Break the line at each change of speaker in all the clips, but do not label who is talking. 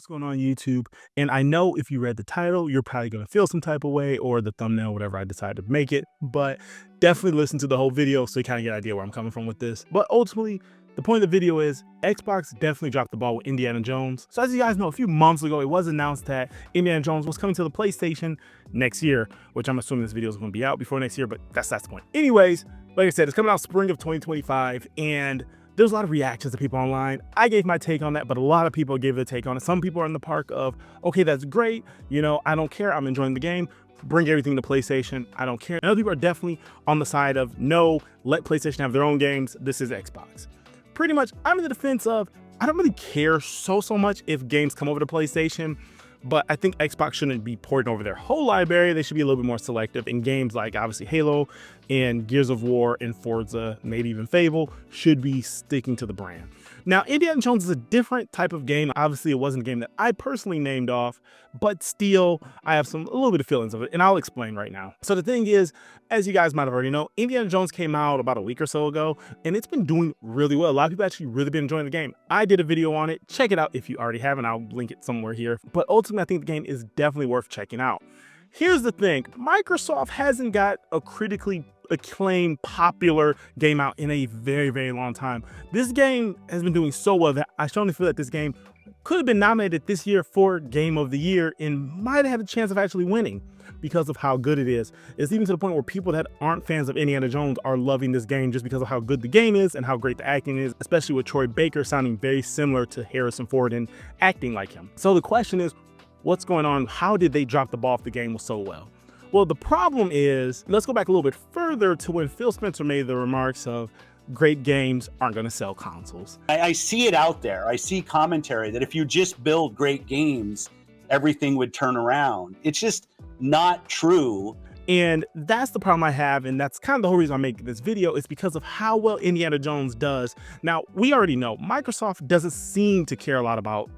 What's going on YouTube? And I know if you read the title, you're probably going to feel some type of way, or the thumbnail, whatever I decide to make it, but definitely listen to the whole video so you kind of get an idea where I'm coming from with this. But ultimately, the point of the video is Xbox definitely dropped the ball with Indiana Jones. So as you guys know, a few months ago, it was announced that Indiana Jones was coming to the PlayStation next year, which I'm assuming this video is going to be out before next year, but that's the point. Anyways, like I said, it's coming out spring of 2025, and there's a lot of reactions to people online. I gave my take on that, but a lot of people gave their take on it. Some people are in the park of, okay, that's great. You know, I don't care. I'm enjoying the game. Bring everything to PlayStation. I don't care. And other people are definitely on the side of, no, let PlayStation have their own games. This is Xbox. Pretty much, I'm in the defense of, I don't really care so much if games come over to PlayStation, but I think Xbox shouldn't be porting over their whole library. They should be a little bit more selective in games like obviously Halo and Gears of War and Forza, maybe even Fable, should be sticking to the brand. Now, Indiana Jones is a different type of game. Obviously, it wasn't a game that I personally named off, but still, I have a little bit of feelings of it, and I'll explain right now. So the thing is, as you guys might have already know, Indiana Jones came out about a week or so ago, and it's been doing really well. A lot of people actually really been enjoying the game. I did a video on it. Check it out if you already haven't. I'll link it somewhere here. But ultimately, I think the game is definitely worth checking out. Here's the thing. Microsoft hasn't got a critically acclaimed, popular game out in a very long time. This game has been doing so well that I strongly feel that this game could have been nominated this year for Game of the Year and might have had a chance of actually winning because of how good it is. It's even to the point where people that aren't fans of Indiana Jones are loving this game just because of how good the game is and how great the acting is, especially with Troy Baker sounding very similar to Harrison Ford and acting like him. So the question is, what's going on? How did they drop the ball if the game was so well? Well, the problem is, let's go back a little bit further to when Phil Spencer made the remarks of great games aren't going to sell consoles.
I see it out there. I see commentary that if you just build great games, everything would turn around. It's just not true.
And that's the problem I have, and that's kind of the whole reason I'm making this video, is because of how well Indiana Jones does. Now, we already know Microsoft doesn't seem to care a lot about,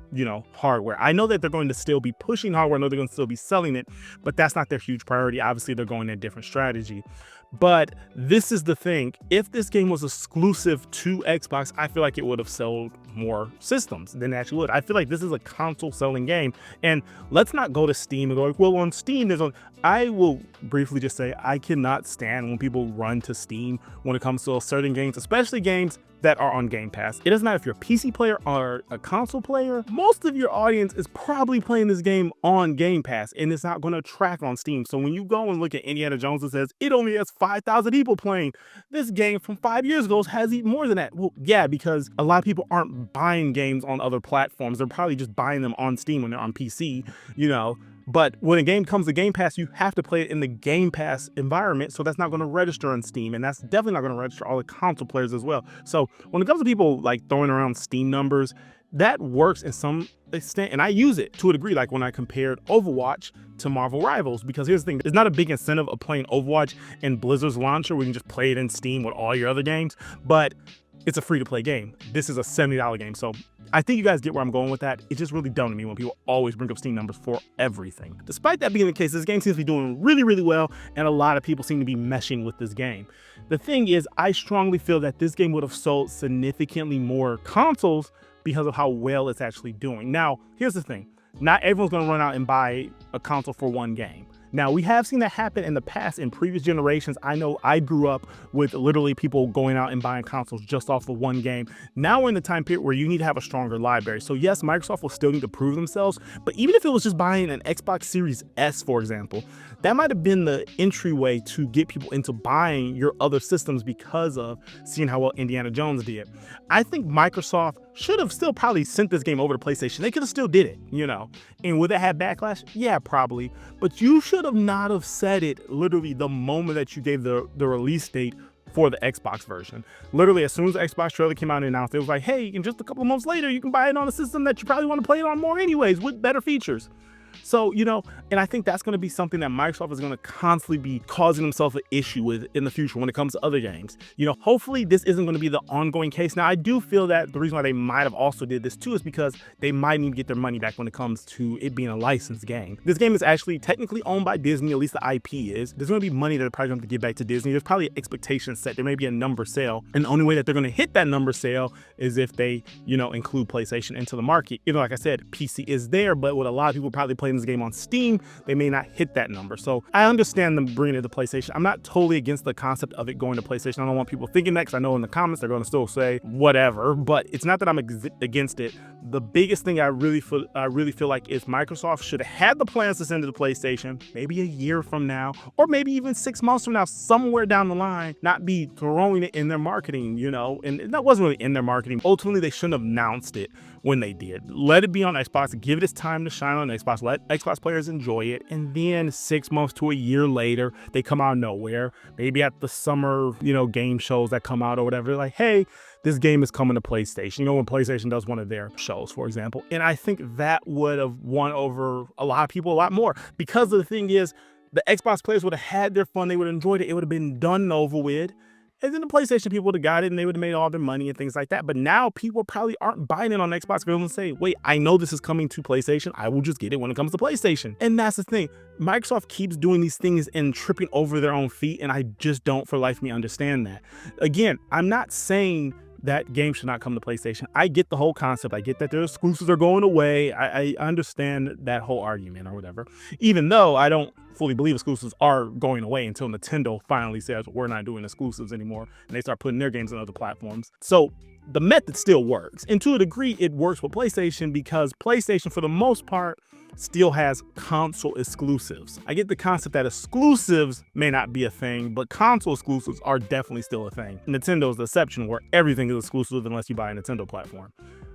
hardware. I know that they're going to still be pushing hardware, I know they're going to still be selling it, but that's not their huge priority. Obviously, they're going in a different strategy. But this is the thing. If this game was exclusive to Xbox, I feel like it would have sold more systems than it actually would. I feel like this is a console selling game. And let's not go to Steam and go like, well, on Steam, I will briefly just say I cannot stand when people run to Steam when it comes to certain games, especially games that are on Game Pass. It doesn't matter if you're a PC player or a console player, most of your audience is probably playing this game on Game Pass and it's not going to track on Steam. So when you go and look at Indiana Jones, it says it only has 5,000 people playing. This game from 5 years ago has even more than that. Well, yeah, because a lot of people aren't buying games on other platforms. They're probably just buying them on Steam when they're on PC, But when a game comes to Game Pass, you have to play it in the Game Pass environment, so that's not going to register on Steam, and that's definitely not going to register all the console players as well. So when it comes to people like throwing around Steam numbers, that works in some extent, and I use it to a degree, like when I compared Overwatch to Marvel Rivals, because here's the thing, there's not a big incentive of playing Overwatch in Blizzard's launcher where you can just play it in Steam with all your other games, but it's a free-to-play game. This is a $70 game, so I think you guys get where I'm going with that. It's just really dumb to me when people always bring up Steam numbers for everything. Despite that being the case, this game seems to be doing really well, and a lot of people seem to be meshing with this game. The thing is, I strongly feel that this game would have sold significantly more consoles because of how well it's actually doing. Now, here's the thing. Not everyone's going to run out and buy a console for one game. Now, we have seen that happen in the past in previous generations. I know I grew up with literally people going out and buying consoles just off of one game. Now we're in the time period where you need to have a stronger library. So yes, Microsoft will still need to prove themselves, but even if it was just buying an Xbox Series S, for example, that might have been the entryway to get people into buying your other systems because of seeing how well Indiana Jones did. I think Microsoft should have still probably sent this game over to PlayStation. They could have still did it, And would it have backlash? Yeah, probably. But you should have not have said it literally the moment that you gave the release date for the Xbox version. Literally, as soon as the Xbox trailer came out and announced, it was like, hey, and just a couple of months later, you can buy it on a system that you probably want to play it on more anyways with better features. So, and I think that's going to be something that Microsoft is going to constantly be causing themselves an issue with in the future when it comes to other games. Hopefully this isn't going to be the ongoing case. Now, I do feel that the reason why they might have also did this too is because they might need to get their money back when it comes to it being a licensed game. This game is actually technically owned by Disney, at least the IP is. There's going to be money that they're probably going to give back to Disney. There's probably an expectation set. There may be a number sale, and the only way that they're going to hit that number sale is if they, include PlayStation into the market. Like I said, PC is there, but with a lot of people probably playing this game on Steam, they may not hit that number. So I understand them bringing it to PlayStation. I'm not totally against the concept of it going to PlayStation. I don't want people thinking that, because I know in the comments they're going to still say whatever, but it's not that I'm against it. The biggest thing I really feel like is Microsoft should have had the plans to send it to PlayStation maybe a year from now, or maybe even 6 months from now, somewhere down the line, not be throwing it in their marketing, and that wasn't really in their marketing. Ultimately, they shouldn't have announced it when they did. Let it be on Xbox, give it its time to shine on Xbox, let Xbox players enjoy it, and then 6 months to a year later, they come out of nowhere, maybe at the summer, game shows that come out or whatever, they're like, hey, this game is coming to PlayStation, when PlayStation does one of their shows, for example. And I think that would have won over a lot of people a lot more, because the thing is, the Xbox players would have had their fun, they would have enjoyed it, it would have been done and over with. And then the PlayStation people would have got it and they would have made all their money and things like that. But now people probably aren't buying it on Xbox. They're going to say, wait, I know this is coming to PlayStation. I will just get it when it comes to PlayStation. And that's the thing. Microsoft keeps doing these things and tripping over their own feet. And I just don't for life of me understand that. Again, I'm not saying that game should not come to PlayStation. I get the whole concept. I get that their exclusives are going away. I understand that whole argument or whatever, even though I don't fully believe exclusives are going away until Nintendo finally says we're not doing exclusives anymore and they start putting their games on other platforms. So the method still works. And to a degree, it works with PlayStation because PlayStation, for the most part, still has console exclusives. I get the concept that exclusives may not be a thing, but console exclusives are definitely still a thing. Nintendo is the exception where everything is exclusive unless you buy a Nintendo platform.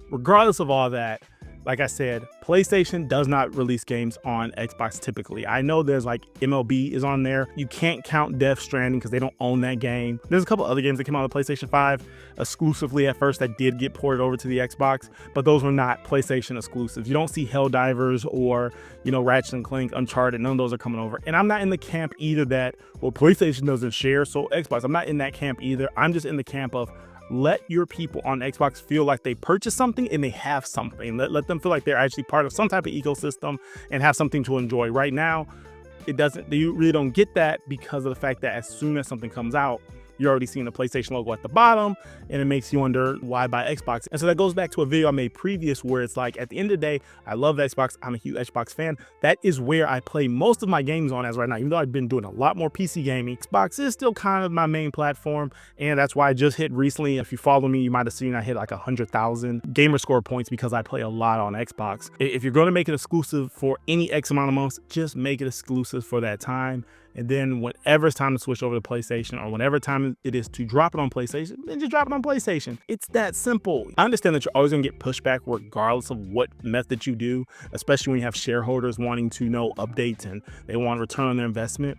Regardless of all that, like I said, PlayStation does not release games on Xbox typically. I know there's like MLB is on there. You can't count Death Stranding because they don't own that game. There's a couple other games that came out on PlayStation 5 exclusively at first that did get ported over to the Xbox, but those were not PlayStation exclusives. You don't see Helldivers or, Ratchet & Clank, Uncharted. None of those are coming over. And I'm not in the camp either that, well, PlayStation doesn't share, so Xbox. I'm not in that camp either. I'm just in the camp of let your people on Xbox feel like they purchased something and they have something. Let them feel like they're actually part of some type of ecosystem and have something to enjoy. Right now, you really don't get that because of the fact that as soon as something comes out, you're already seeing the PlayStation logo at the bottom, and it makes you wonder why buy Xbox. And so that goes back to a video I made previous where it's like, at the end of the day, I love Xbox. I'm a huge Xbox fan. That is where I play most of my games on as right now. Even though I've been doing a lot more PC gaming, Xbox is still kind of my main platform, and that's why I just hit recently. If you follow me, you might have seen I hit like 100,000 gamer score points because I play a lot on Xbox. If you're going to make it exclusive for any X amount of months, just make it exclusive for that time. And then whenever it's time to switch over to PlayStation, or whenever time it is to drop it on PlayStation, then just drop it on PlayStation. It's that simple. I understand that you're always gonna get pushback regardless of what method you do, especially when you have shareholders wanting to know updates and they want to return on their investment.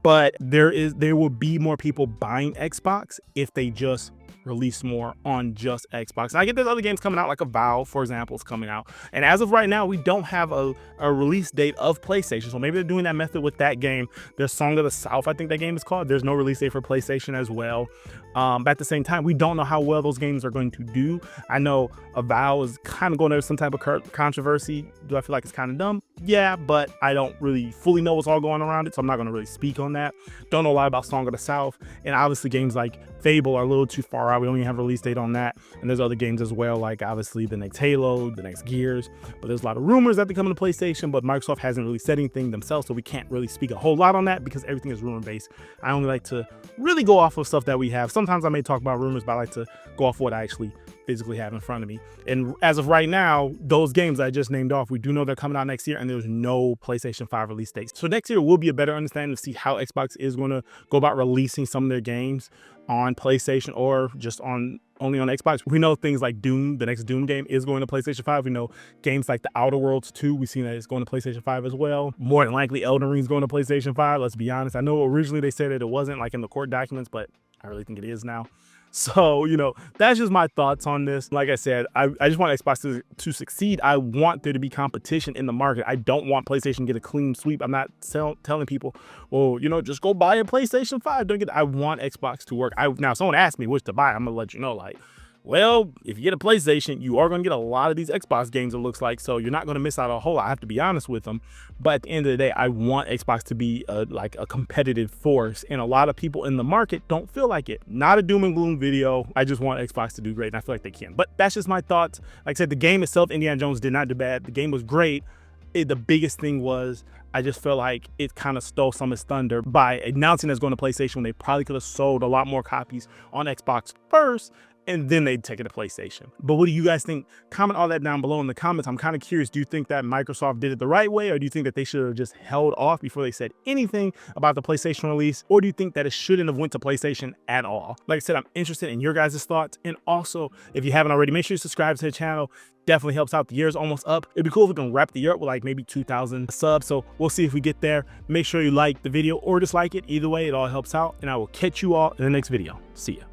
But there will be more people buying Xbox if they just release more on just Xbox. And I get there's other games coming out, like Avowed, for example, is coming out. And as of right now, we don't have a release date of PlayStation. So maybe they're doing that method with that game. There's Song of the South, I think that game is called. There's no release date for PlayStation as well. But at the same time, we don't know how well those games are going to do. I know Avowed is kind of going to some type of controversy. Do I feel like it's kind of dumb? Yeah, but I don't really fully know what's all going around it, so I'm not going to really speak on that. Don't know a lot about Song of the South. And obviously games like Fable are a little too far out. We don't even have a release date on that. And there's other games as well, like obviously the next Halo, the next Gears. But there's a lot of rumors that they're coming to PlayStation, but Microsoft hasn't really said anything themselves, so we can't really speak a whole lot on that because everything is rumor based. I only like to really go off of stuff that we have. Sometimes I may talk about rumors, but I like to go off what I actually physically have in front of me. And as of right now, those games I just named off, we do know they're coming out next year, and there's no PlayStation 5 release dates. So next year will be a better understanding to see how Xbox is going to go about releasing some of their games on PlayStation or just only on Xbox. We know things like Doom, the next Doom game, is going to PlayStation 5. We know games like The Outer Worlds 2, we've seen that it's going to PlayStation 5 as well. More than likely, Elden Ring's going to PlayStation 5, let's be honest. I know originally they said that it wasn't, like in the court documents, but I really think it is now. So, that's just my thoughts on this. Like I said, I just want Xbox to succeed. I want there to be competition in the market. I don't want PlayStation to get a clean sweep. I'm not telling people, well, just go buy a PlayStation 5. I want Xbox to work. Now, if someone asks me which to buy, I'm gonna let you know, like, well, if you get a PlayStation, you are going to get a lot of these Xbox games, it looks like, so you're not going to miss out a whole lot. I have to be honest with them. But at the end of the day, I want Xbox to be like a competitive force, and a lot of people in the market don't feel like it. Not a doom and gloom video. I just want Xbox to do great, and I feel like they can. But that's just my thoughts. Like I said, the game itself, Indiana Jones, did not do bad. The game was great. The biggest thing was I just feel like it kind of stole some of its thunder by announcing it's going to PlayStation when they probably could have sold a lot more copies on Xbox first, and then they'd take it to PlayStation. But what do you guys think? Comment all that down below in the comments. I'm kind of curious, do you think that Microsoft did it the right way, or do you think that they should have just held off before they said anything about the PlayStation release, or do you think that it shouldn't have went to PlayStation at all? Like I said, I'm interested in your guys' thoughts, and also, if you haven't already, make sure you subscribe to the channel. Definitely helps out. The year's almost up. It'd be cool if we can wrap the year up with like maybe 2,000 subs, so we'll see if we get there. Make sure you like the video or dislike it. Either way, it all helps out, and I will catch you all in the next video. See ya.